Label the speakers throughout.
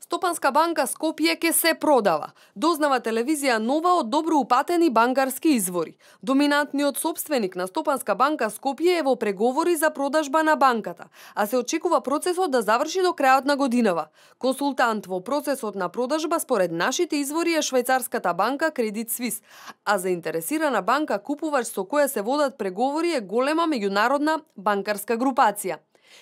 Speaker 1: Стопанска банка Скопје ке се продава. Дознава телевизија Нова од добро упатени банкарски извори. Доминантниот собственик на Стопанска банка Скопје е во преговори за продажба на банката, а се очекува процесот да заврши до крајот на годинава. Консултант во процесот на продажба според нашите извори е швајцарската банка Credit Suisse, а заинтересирана банка купувач со која се водат преговори е голема меѓународна банкарска групација.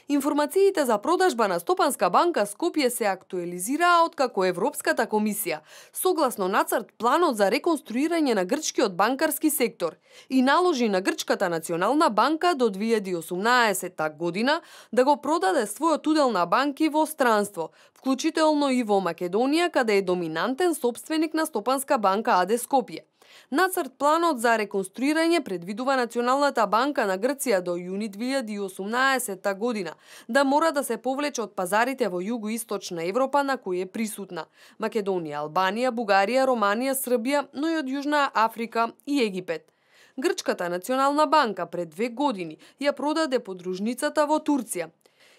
Speaker 1: Информациите за продажба на Стопанска банка Скопје се актуализираа откако Европската комисија, согласно нацрт планот за реконструирање на грчкиот банкарски сектор, и наложи на Грчката национална банка до 2018 година да го продаде својот удел на банки во странство, вклучително и во Македонија, каде е доминантен собственик на Стопанска банка АД Скопје. Нацрт планот за реконструирање предвидува Националната банка на Грција до јуни 2018 година да мора да се повлече од пазарите во југоисточна Европа на кои е присутна Македонија, Албанија, Бугарија, Романија, Србија, но и од Јужна Африка и Египет. Грчката национална банка пред 2 години ја продаде подружницата во Турција.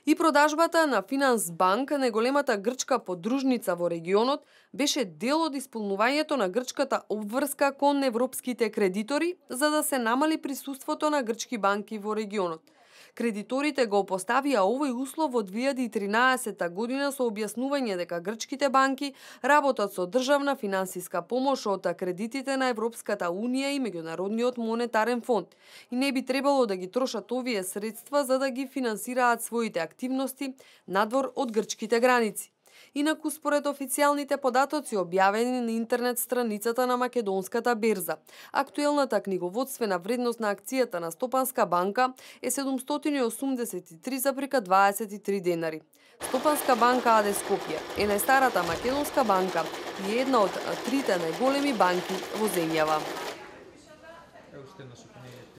Speaker 1: И продажбата на Финансбанк, најголемата грчка подружница во регионот, беше дел од исполнувањето на грчката обврска кон европските кредитори за да се намали присуството на грчки банки во регионот. Кредиторите го поставија овој услов во 2013 година со објаснување дека грчките банки работат со државна финансиска помош од кредитите на Европската Унија и Меѓународниот монетарен фонд и не би требало да ги трошат овие средства за да ги финансираат своите активности надвор од грчките граници. Инаку, според официјалните податоци објавени на интернет страницата на Македонската берза, актуелната книговодствена вредност на акцијата на Стопанска банка е 783,23 денари. Стопанска банка АД Скопје е најстарата македонска банка и една од трите најголеми банки во земјава.